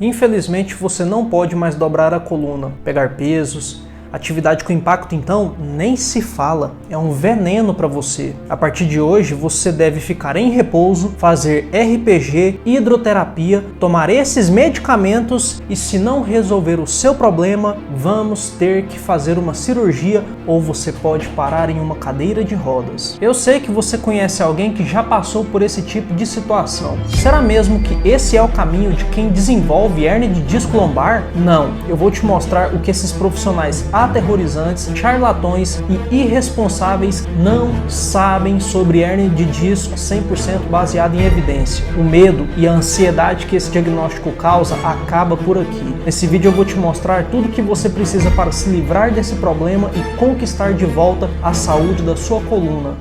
Infelizmente, você não pode mais dobrar a coluna, pegar pesos. Atividade com impacto, então, nem se fala, é um veneno para você. A partir de hoje, você deve ficar em repouso, fazer RPG, hidroterapia, tomar esses medicamentos e, se não resolver o seu problema, vamos ter que fazer uma cirurgia ou você pode parar em uma cadeira de rodas. Eu sei que você conhece alguém que já passou por esse tipo de situação. Será mesmo que esse é o caminho de quem desenvolve hérnia de disco lombar? Não, eu vou te mostrar o que esses profissionais aterrorizantes, charlatões e irresponsáveis não sabem sobre hérnia de disco 100% baseado em evidência. O medo e a ansiedade que esse diagnóstico causa acaba por aqui. Nesse vídeo eu vou te mostrar tudo o que você precisa para se livrar desse problema e conquistar de volta a saúde da sua coluna.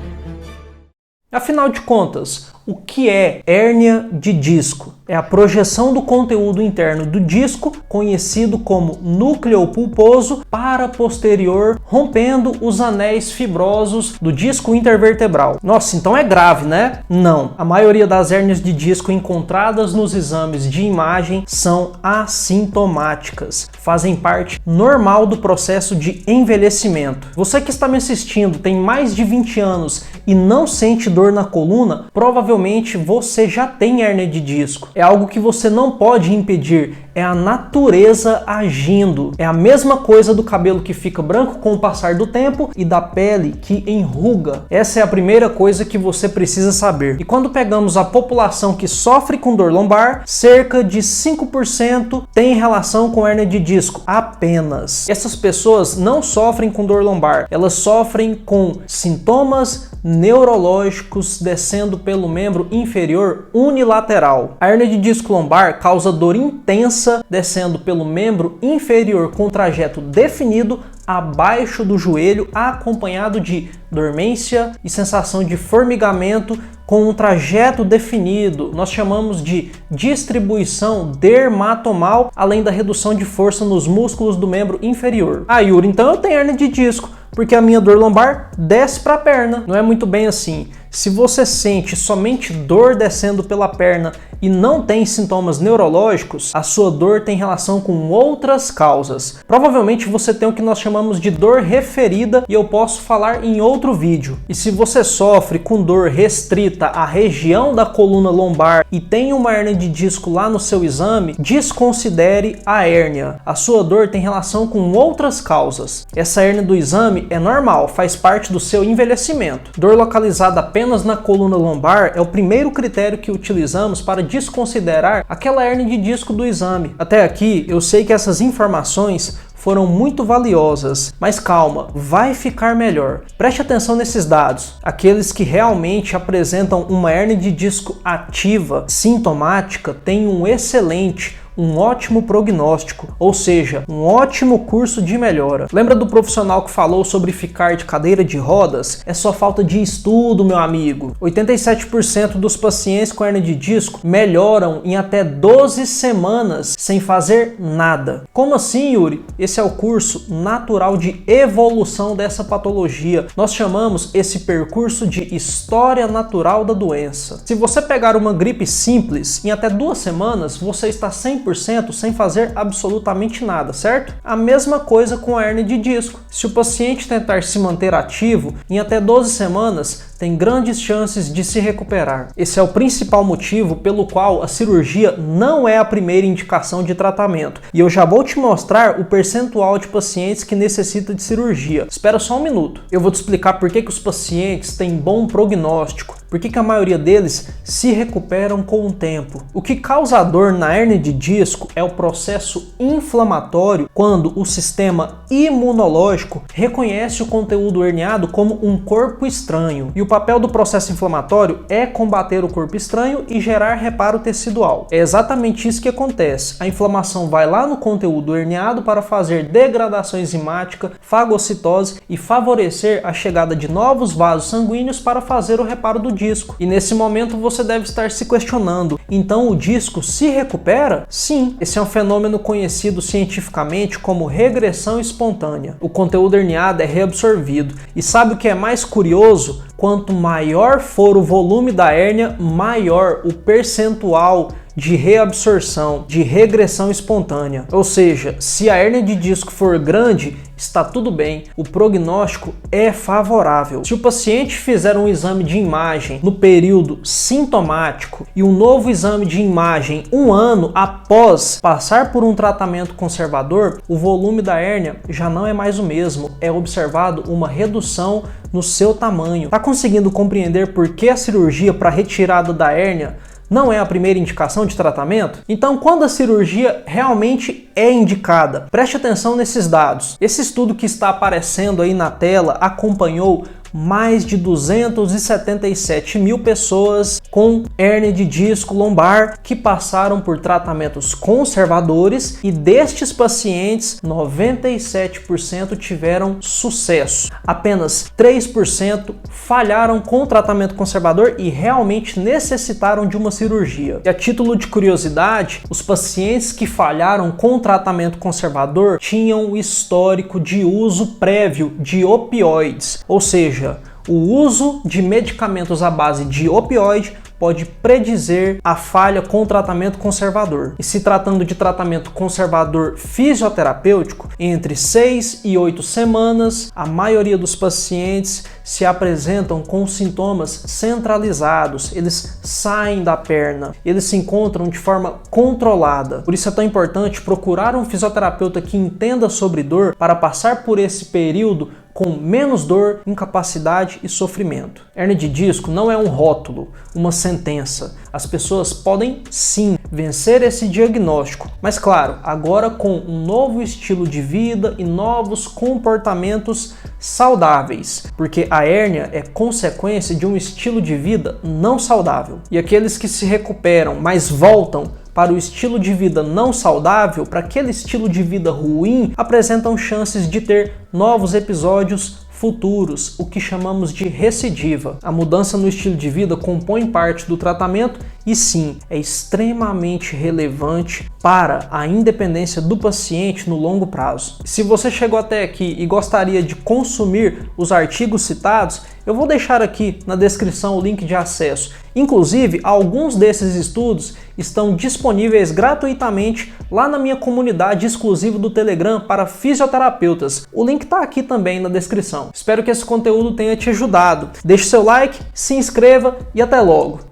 Afinal de contas, o que é hérnia de disco? É a projeção do conteúdo interno do disco, conhecido como núcleo pulposo, para posterior, rompendo os anéis fibrosos do disco intervertebral. Nossa, então é grave, né? Não. A maioria das hérnias de disco encontradas nos exames de imagem são assintomáticas. Fazem parte normal do processo de envelhecimento. Você que está me assistindo tem mais de 20 anos e não sente dor na coluna, provavelmente você já tem hérnia de disco. É algo que você não pode impedir, é a natureza agindo. É a mesma coisa do cabelo que fica branco com o passar do tempo e da pele que enruga. Essa é a primeira coisa que você precisa saber. E quando pegamos a população que sofre com dor lombar, cerca de 5% tem relação com hérnia de disco, apenas. Essas pessoas não sofrem com dor lombar, elas sofrem com sintomas neurológicos descendo pelo membro inferior unilateral. A hérnia de disco lombar causa dor intensa descendo pelo membro inferior com trajeto definido abaixo do joelho, acompanhado de dormência e sensação de formigamento com um trajeto definido. Nós chamamos de distribuição dermatomal, além da redução de força nos músculos do membro inferior. Ah, Yuri, então eu tenho hérnia de disco, porque a minha dor lombar desce para a perna. Não é muito bem assim. Se você sente somente dor descendo pela perna e não tem sintomas neurológicos, a sua dor tem relação com outras causas. Provavelmente você tem o que nós chamamos de dor referida e eu posso falar em outro vídeo. E se você sofre com dor restrita à região da coluna lombar e tem uma hérnia de disco lá no seu exame, desconsidere a hérnia. A sua dor tem relação com outras causas. Essa hérnia do exame é normal, faz parte do seu envelhecimento. Dor localizada apenas na coluna lombar é o primeiro critério que utilizamos para desconsiderar aquela hérnia de disco do exame. Até aqui, eu sei que essas informações foram muito valiosas, mas calma, vai ficar melhor. Preste atenção nesses dados. Aqueles que realmente apresentam uma hérnia de disco ativa, sintomática, têm um ótimo prognóstico, ou seja, um ótimo curso de melhora. Lembra do profissional que falou sobre ficar de cadeira de rodas? É só falta de estudo, meu amigo. 87% dos pacientes com hérnia de disco melhoram em até 12 semanas sem fazer nada. Como assim, Yuri? Esse é o curso natural de evolução dessa patologia. Nós chamamos esse percurso de história natural da doença. Se você pegar uma gripe simples, em até 2 semanas você está 100% sem fazer absolutamente nada, certo? A mesma coisa com a hérnia de disco. Se o paciente tentar se manter ativo, em até 12 semanas tem grandes chances de se recuperar. Esse é o principal motivo pelo qual a cirurgia não é a primeira indicação de tratamento. E eu já vou te mostrar o percentual de pacientes que necessitam de cirurgia. Espera só um minuto. Eu vou te explicar por que os pacientes têm bom prognóstico, por que a maioria deles se recuperam com o tempo. O que causa dor na hérnia de disco é o processo inflamatório, quando o sistema imunológico reconhece o conteúdo herniado como um corpo estranho. E o papel do processo inflamatório é combater o corpo estranho e gerar reparo tecidual. É exatamente isso que acontece. A inflamação vai lá no conteúdo herniado para fazer degradação enzimática, fagocitose e favorecer a chegada de novos vasos sanguíneos para fazer o reparo do disco. E nesse momento você deve estar se questionando: então o disco se recupera? Sim, esse é um fenômeno conhecido cientificamente como regressão espontânea. O conteúdo herniado é reabsorvido. E sabe o que é mais curioso? Quanto maior for o volume da hérnia, maior o percentual de reabsorção, de regressão espontânea. Ou seja, se a hérnia de disco for grande, está tudo bem, o prognóstico é favorável. Se o paciente fizer um exame de imagem no período sintomático e um novo exame de imagem um ano após passar por um tratamento conservador, o volume da hérnia já não é mais o mesmo, é observado uma redução no seu tamanho. Está conseguindo compreender por que a cirurgia para retirada da hérnia não é a primeira indicação de tratamento? Então, quando a cirurgia realmente é indicada, preste atenção nesses dados. Esse estudo que está aparecendo aí na tela acompanhou mais de 277 mil pessoas com hérnia de disco lombar que passaram por tratamentos conservadores e destes pacientes, 97% tiveram sucesso. Apenas 3% falharam com o tratamento conservador e realmente necessitaram de uma cirurgia. E a título de curiosidade, os pacientes que falharam com o tratamento conservador tinham histórico de uso prévio de opioides, ou seja, o uso de medicamentos à base de opioide pode predizer a falha com o tratamento conservador. E se tratando de tratamento conservador fisioterapêutico, entre 6 e 8 semanas, a maioria dos pacientes se apresentam com sintomas centralizados, eles saem da perna, eles se encontram de forma controlada. Por isso é tão importante procurar um fisioterapeuta que entenda sobre dor para passar por esse período com menos dor, incapacidade e sofrimento. Hérnia de disco não é um rótulo, uma sentença. As pessoas podem sim vencer esse diagnóstico, mas claro, agora com um novo estilo de vida e novos comportamentos saudáveis, porque a hérnia é consequência de um estilo de vida não saudável. E aqueles que se recuperam, mas voltam para o estilo de vida não saudável, para aquele estilo de vida ruim, apresentam chances de ter novos episódios futuros, o que chamamos de recidiva. A mudança no estilo de vida compõe parte do tratamento e sim, é extremamente relevante para a independência do paciente no longo prazo. Se você chegou até aqui e gostaria de consumir os artigos citados, eu vou deixar aqui na descrição o link de acesso. Inclusive, alguns desses estudos estão disponíveis gratuitamente lá na minha comunidade exclusiva do Telegram para fisioterapeutas. O link está aqui também na descrição. Espero que esse conteúdo tenha te ajudado. Deixe seu like, se inscreva e até logo!